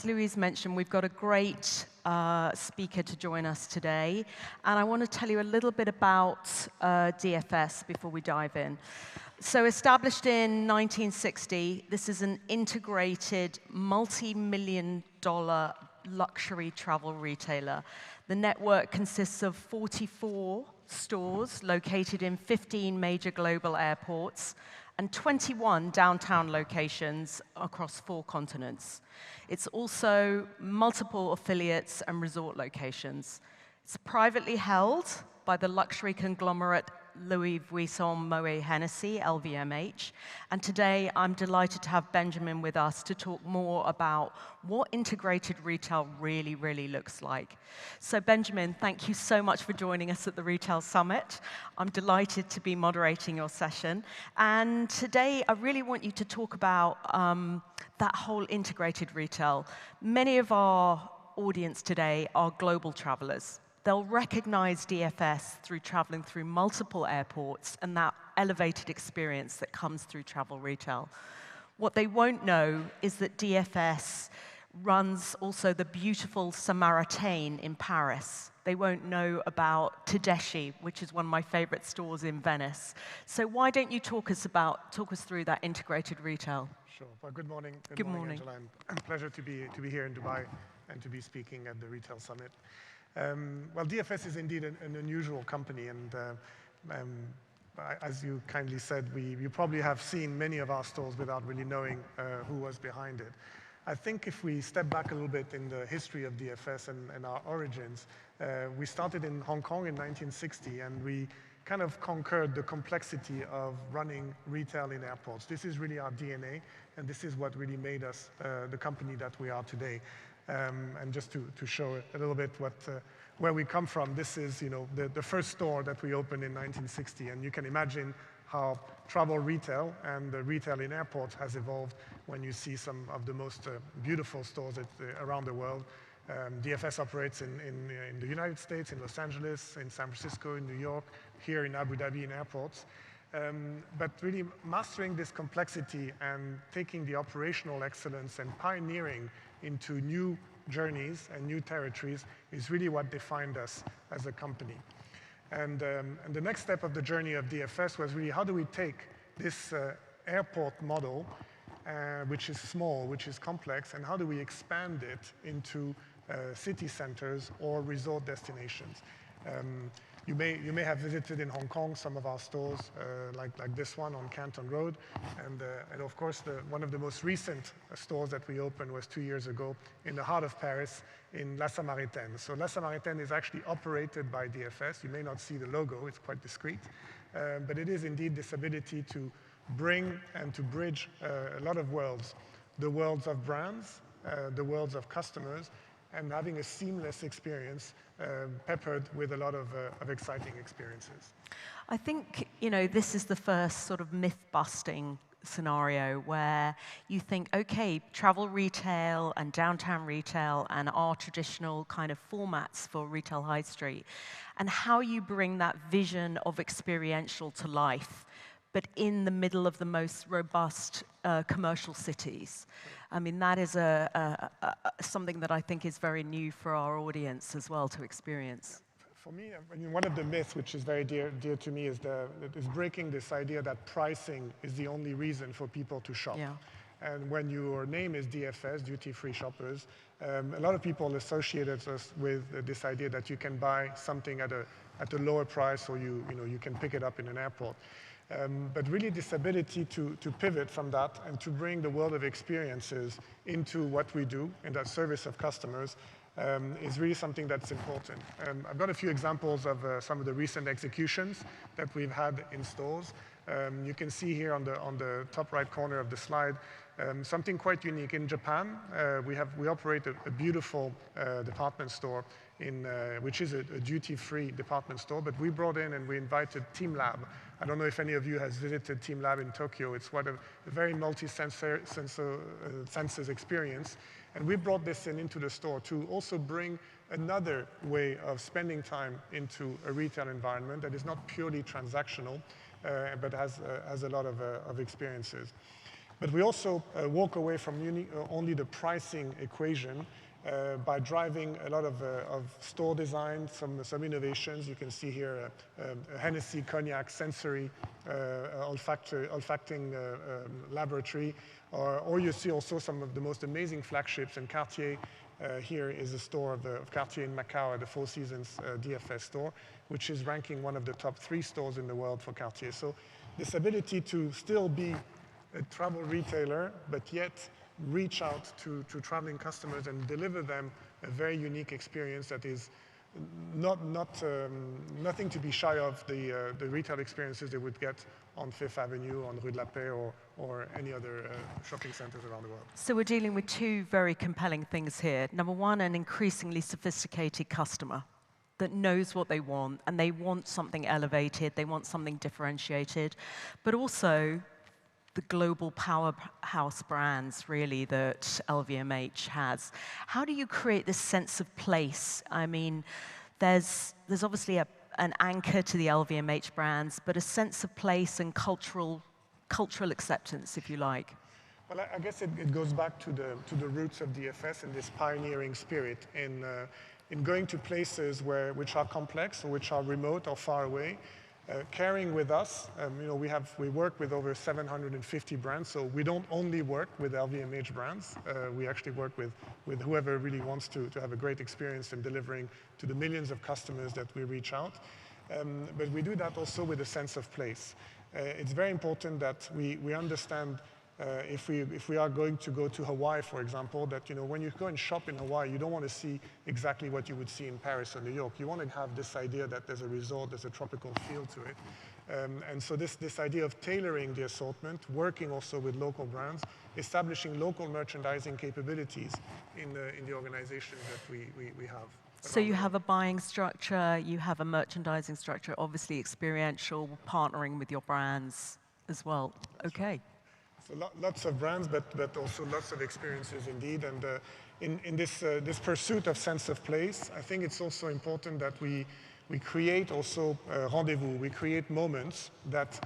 as Louise mentioned, we've got a great speaker to join us today. And I want to tell you a little bit about DFS before we dive in. So established in 1960, this is an integrated multi-million-dollar luxury travel retailer. The network consists of 44 stores located in 15 major global airports and 21 downtown locations across 4 continents. It's also multiple affiliates and resort locations. It's privately held by the luxury conglomerate Louis Vuitton Moet Hennessy, LVMH. And today, I'm delighted to have Benjamin with us to talk more about what integrated retail really, really looks like. So Benjamin, thank you so much for joining us at the Retail Summit. I'm delighted to be moderating your session. And today, I really want you to talk about that whole integrated retail. Many of our audience today are global travelers. They'll recognize DFS through traveling through multiple airports and that elevated experience that comes through travel retail. What they won't know is that DFS runs also the beautiful Samaritaine in Paris. They won't know about Tedeschi, which is one of my favorite stores in Venice. So why don't you talk us through that integrated retail? Sure. Well, good morning. Good morning. Angela. And pleasure to be here in Dubai and to be speaking at the Retail Summit. Well, DFS is indeed an unusual company, and as you kindly said, you probably have seen many of our stores without really knowing who was behind it. I think if we step back a little bit in the history of DFS and our origins, we started in Hong Kong in 1960, and we kind of conquered the complexity of running retail in airports. This is really our DNA, and this is what really made us the company that we are today. And just to show a little bit where we come from, this is the first store that we opened in 1960, and you can imagine how travel retail and the retail in airports has evolved when you see some of the most beautiful stores around the world. DFS operates in the United States, in Los Angeles, in San Francisco, in New York, here in Abu Dhabi in airports. But really mastering this complexity and taking the operational excellence and pioneering into new journeys and new territories is really what defined us as a company. And the next step of the journey of DFS was really how do we take this airport model, which is small, which is complex, and how do we expand it into city centers or resort destinations. You may have visited in Hong Kong some of our stores, like this one on Canton Road, and of course one of the most recent stores that we opened was 2 years ago in the heart of Paris in La Samaritaine. So La Samaritaine is actually operated by DFS. You may not see the logo; it's quite discreet, but it is indeed this ability to bring and to bridge a lot of worlds, the worlds of brands, the worlds of customers, and having a seamless experience peppered with a lot of exciting experiences. I think, this is the first sort of myth-busting scenario where you think, okay, travel retail and downtown retail and our traditional kind of formats for retail high street, and how you bring that vision of experiential to life, but in the middle of the most robust commercial cities. I mean, that is something that I think is very new for our audience as well to experience. For me, one of the myths which is very dear to me is breaking this idea that pricing is the only reason for people to shop. Yeah. And when your name is DFS, duty-free shoppers, a lot of people associate us with this idea that you can buy something at a lower price, or you can pick it up in an airport. But really this ability to pivot from that and to bring the world of experiences into what we do in that service of customers is really something that's important. I've got a few examples of some of the recent executions that we've had in stores. You can see here on the top right corner of the slide something quite unique. In Japan, we operate a beautiful department store which is a duty-free department store, but we brought in and we invited Team Lab. I don't know if any of you has visited Team Lab in Tokyo. It's what a very multi-senses experience. And we brought this into the store to also bring another way of spending time into a retail environment that is not purely transactional, but has a lot of experiences. But we also walk away from only the pricing equation by driving a lot of store design, some innovations. You can see here a Hennessy Cognac sensory olfacting laboratory, or you see also some of the most amazing flagships. And Cartier here is a store of Cartier in Macau at the Four Seasons DFS store, which is ranking one of the top 3 stores in the world for Cartier. So this ability to still be a travel retailer, but yet reach out to traveling customers and deliver them a very unique experience that is nothing to be shy of the retail experiences they would get on Fifth Avenue, on Rue de la Paix, or any other shopping centers around the world. So we're dealing with 2 very compelling things here. Number one, an increasingly sophisticated customer that knows what they want, and they want something elevated, they want something differentiated, but also the global powerhouse brands, really, that LVMH has. How do you create this sense of place? I mean, there's obviously an anchor to the LVMH brands, but a sense of place and cultural acceptance, if you like. Well, I guess it goes back to the roots of DFS and this pioneering spirit in going to places which are complex or which are remote or far away. Carrying with us, we work with over 750 brands, so we don't only work with LVMH brands. We actually work with whoever really wants to have a great experience in delivering to the millions of customers that we reach out. But we do that also with a sense of place. It's very important that we understand if we are going to go to Hawaii, for example, that when you go and shop in Hawaii, you don't want to see exactly what you would see in Paris or New York. You want to have this idea that there's a resort, there's a tropical feel to it. And so this idea of tailoring the assortment, working also with local brands, establishing local merchandising capabilities in the organization that we have. So you have a buying structure, you have a merchandising structure, obviously experiential, partnering with your brands as well. Okay. So lots of brands, but also lots of experiences indeed. And in this pursuit of sense of place, I think it's also important that we create also rendezvous. We create moments that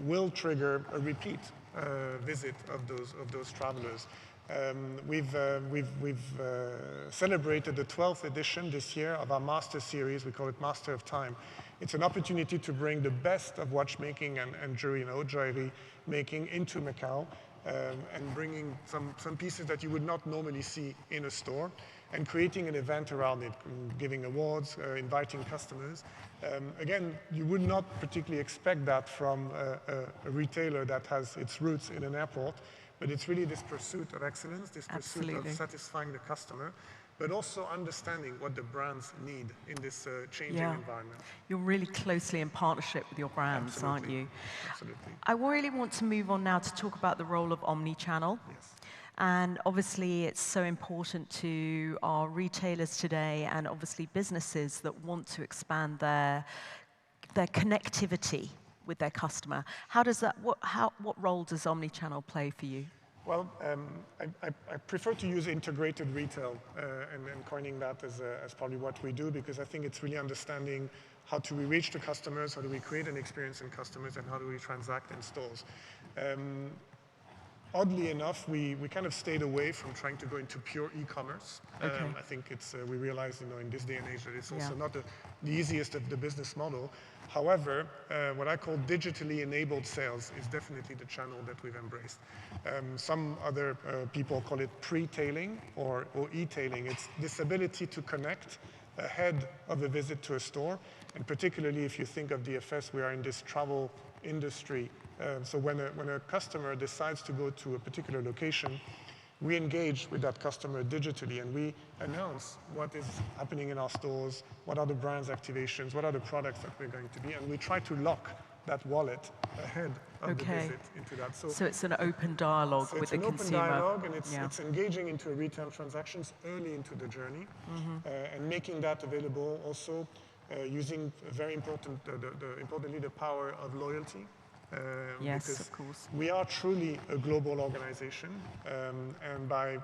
will trigger a repeat visit of those travelers. We've celebrated the 12th edition this year of our Master Series. We call it Master of Time. It's an opportunity to bring the best of watchmaking and joinery making into Macau, and bringing some pieces that you would not normally see in a store, and creating an event around it, giving awards, inviting customers. Again, you would not particularly expect that from a retailer that has its roots in an airport, but it's really this pursuit of excellence, this pursuit of satisfying the customer, but also understanding what the brands need in this changing environment. You're really closely in partnership with your brands, aren't you? Absolutely. I really want to move on now to talk about the role of omnichannel. Yes. And obviously, it's so important to our retailers today, and obviously businesses that want to expand their connectivity with their customer. What role does omnichannel play for you? Well, I prefer to use integrated retail and coining that as probably what we do, because I think it's really understanding how do we reach the customers, how do we create an experience in customers, and how do we transact in stores. Oddly enough, we kind of stayed away from trying to go into pure e-commerce. Okay. I think we realize in this day and age that it's also not the easiest of the business model. However, what I call digitally enabled sales is definitely the channel that we've embraced. Some other people call it pre-tailing or e-tailing. It's this ability to connect ahead of a visit to a store, and particularly if you think of DFS, we are in this travel industry. So when a customer decides to go to a particular location, we engage with that customer digitally, and we announce what is happening in our stores, what are the brand's activations, what are the products that we're going to be, and we try to lock that wallet ahead of the visit into that. So it's an open dialogue with the consumer. It's an open dialogue, and it's engaging into retail transactions early into the journey, and making that available also using very importantly the power of loyalty. Yes, because of course. we are truly a global organization, and by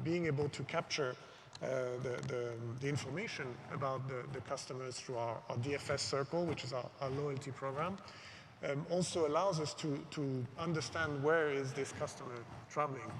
being able to capture the information about the customers through our DFS circle, which is our loyalty program, also allows us to understand where is this customer traveling.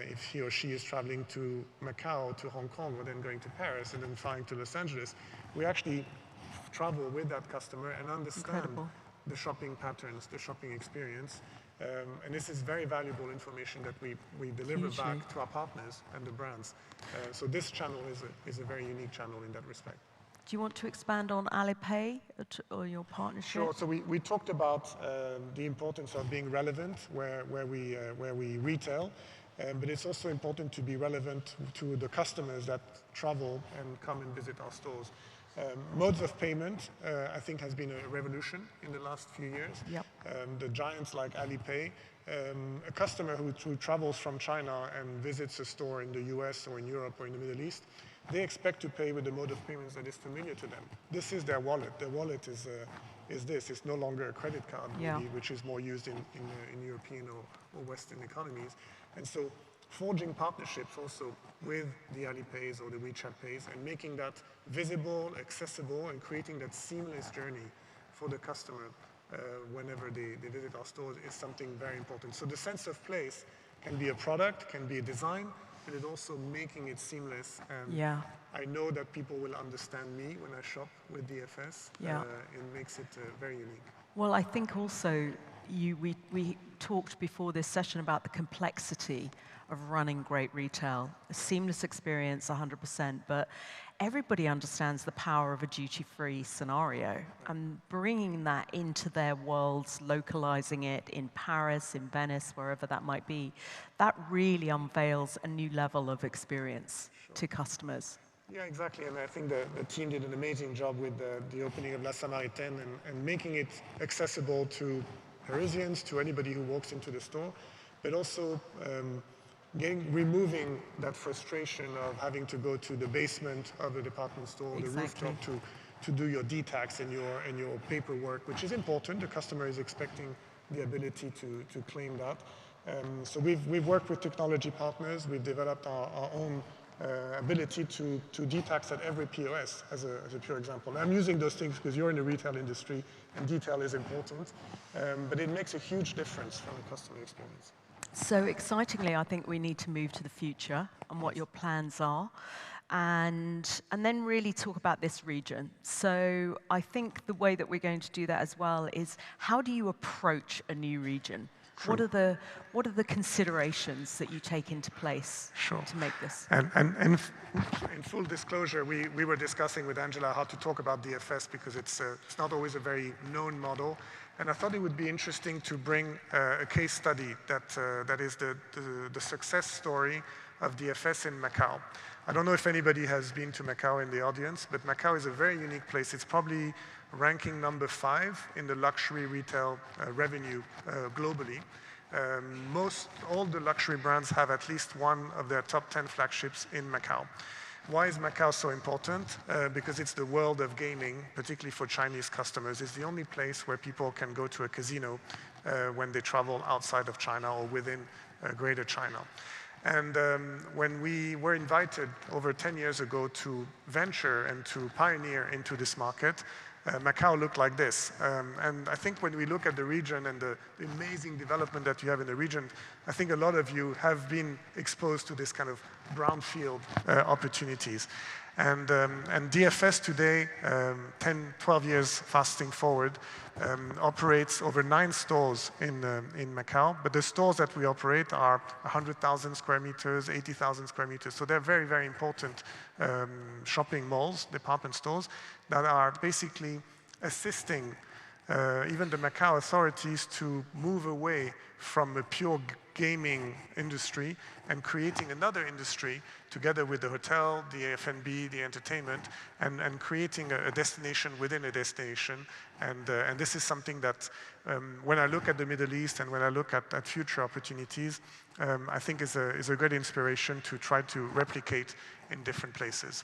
If he or she is traveling to Macau, to Hong Kong, or then going to Paris, and then flying to Los Angeles, we actually travel with that customer and understand the shopping patterns, the shopping experience. And this is very valuable information that we deliver back to our partners and the brands. So this channel is a very unique channel in that respect. Do you want to expand on Alipay or your partnership? Sure. So we talked about the importance of being relevant where we retail, but it's also important to be relevant to the customers that travel and come and visit our stores. Modes of payment, I think, has been a revolution in the last few years. Yep. The giants like Alipay, a customer who travels from China and visits a store in the US or in Europe or in the Middle East, they expect to pay with the mode of payments that is familiar to them. This is their wallet. Their wallet is this. It's no longer a credit card, maybe, which is more used in European or Western economies. And so forging partnerships also with the Alipays or the WeChat Pays and making that visible, accessible, and creating that seamless journey for the customer whenever they visit our stores is something very important. So the sense of place can be a product, can be a design, but it's also making it seamless. And I know that people will understand me when I shop with DFS. It makes it very unique. Well, I think also we talked before this session about the complexity of running great retail. A seamless experience, 100%, but everybody understands the power of a duty-free scenario. And bringing that into their worlds, localizing it in Paris, in Venice, wherever that might be, that really unveils a new level of experience to customers. Yeah, exactly. And I think the team did an amazing job with the opening of La Samaritaine and making it accessible to Parisians, to anybody who walks into the store, but also removing that frustration of having to go to the basement of the department store, the rooftop, to do your D-tax and your paperwork, which is important. The customer is expecting the ability to claim that. So we've worked with technology partners. We've developed our own ability to D-tax at every POS as a pure example. I'm using those things because you're in the retail industry and detail is important, but it makes a huge difference from the customer experience. So excitingly, I think we need to move to the future and what your plans are, and then really talk about this region. So I think the way that we're going to do that as well is, how do you approach a new region? What are the considerations that you take into place to make this? And in full disclosure, we were discussing with Angela how to talk about DFS because it's not always a very known model. And I thought it would be interesting to bring a case study that is the success story of DFS in Macau. I don't know if anybody has been to Macau in the audience, but Macau is a very unique place. It's probably ranking number 5 in the luxury retail revenue globally. All the luxury brands have at least one of their top 10 flagships in Macau. Why is Macau so important? Because it's the world of gaming, particularly for Chinese customers. It's the only place where people can go to a casino when they travel outside of China or within Greater China. And when we were invited over 10 years ago to venture and to pioneer into this market, Macau looked like this. And I think when we look at the region and the amazing development that you have in the region, I think a lot of you have been exposed to this kind of brownfield opportunities. And DFS today, 10, 12 years fasting forward, operates over 9 stores in Macau. But the stores that we operate are 100,000 square meters, 80,000 square meters. So they're very, very important shopping malls, department stores, that are basically assisting even the Macau authorities to move away from a pure gaming industry and creating another industry together with the hotel, the F&B, the entertainment, and creating a destination within a destination. And this is something that when I look at the Middle East and when I look at future opportunities, I think is a great inspiration to try to replicate in different places.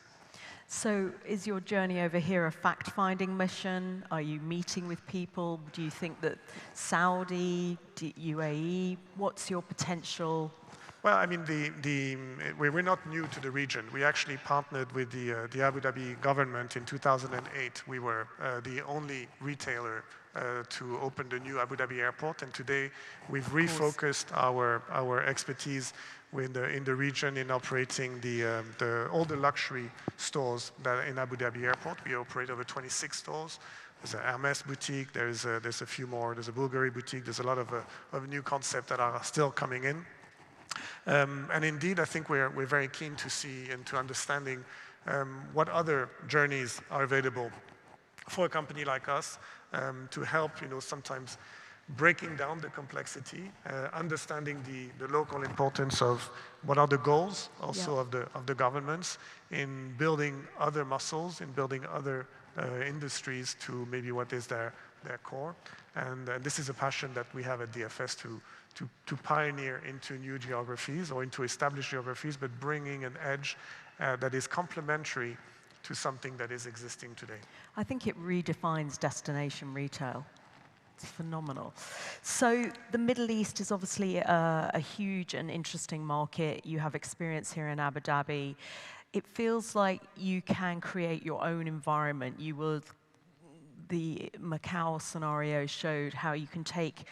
So is your journey over here a fact-finding mission? Are you meeting with people? Do you think that Saudi, UAE, what's your potential? Well, I mean, we're not new to the region. We actually partnered with the Abu Dhabi government in 2008. We were the only retailer to open the new Abu Dhabi airport. And today, we've refocused our expertise in the region in operating all the luxury stores that in Abu Dhabi airport. We operate over 26 stores. There's an Hermes boutique, there's a few more, there's a Bulgari boutique, there's a lot of new concepts that are still coming in. And indeed, I think we're very keen to see and to understanding what other journeys are available for a company like us to help, sometimes breaking down the complexity, understanding the local importance of what are the goals also of the governments in building other muscles, in building other industries to maybe what is their core. And this is a passion that we have at DFS to pioneer into new geographies or into established geographies, but bringing an edge that is complementary to something that is existing today. I think it redefines destination retail. It's phenomenal. So the Middle East is obviously a huge and interesting market. You have experience here in Abu Dhabi. It feels like you can create your own environment. The Macau scenario showed how you can take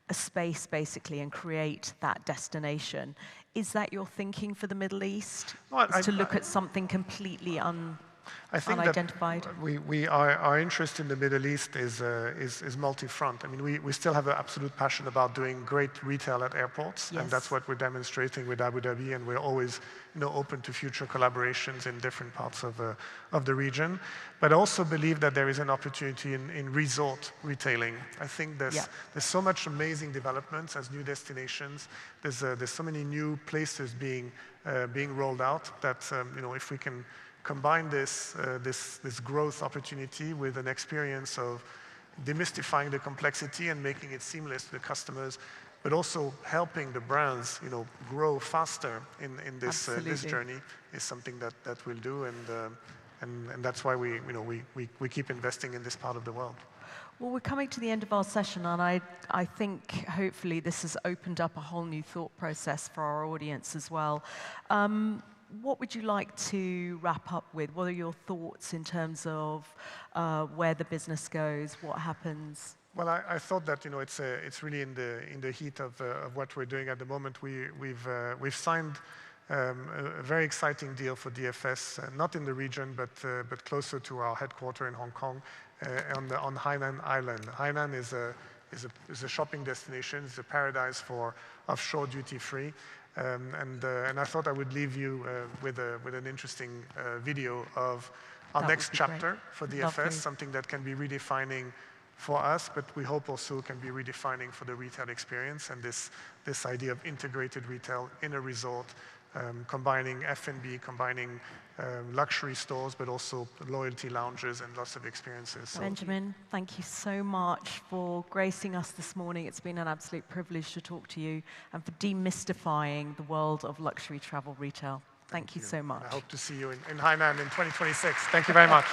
a space basically and create that destination. Is that your thinking for the Middle East? Well, to look at something completely unidentified? That our interest in the Middle East is multi-front. I mean, we still have an absolute passion about doing great retail at airports, and that's what we're demonstrating with Abu Dhabi, and we're always open to future collaborations in different parts of the region. But I also believe that there is an opportunity in resort retailing. I think there's so much amazing developments as new destinations. There's so many new places being rolled out that if we can combine this growth opportunity with an experience of demystifying the complexity and making it seamless to the customers, but also helping the brands, grow faster in this journey, is something that we'll do, and that's why we keep investing in this part of the world. Well, we're coming to the end of our session, and I think hopefully this has opened up a whole new thought process for our audience as well. What would you like to wrap up with? What are your thoughts in terms of where the business goes, what happens? Well, I thought that it's really in the heat of what we're doing at the moment. We've signed a very exciting deal for DFS, not in the region, but closer to our headquarters in Hong Kong, on Hainan Island. Hainan is a shopping destination. It's a paradise for offshore duty free. And I thought I would leave you with an interesting video of our next chapter for DFS, something that can be redefining for us, but we hope also can be redefining for the retail experience, and this idea of integrated retail in a resort, combining F&B, combining luxury stores, but also loyalty lounges and lots of experiences. So Benjamin, thank you so much for gracing us this morning. It's been an absolute privilege to talk to you and for demystifying the world of luxury travel retail. Thank you so much. I hope to see you in Hainan in 2026. Thank you very much.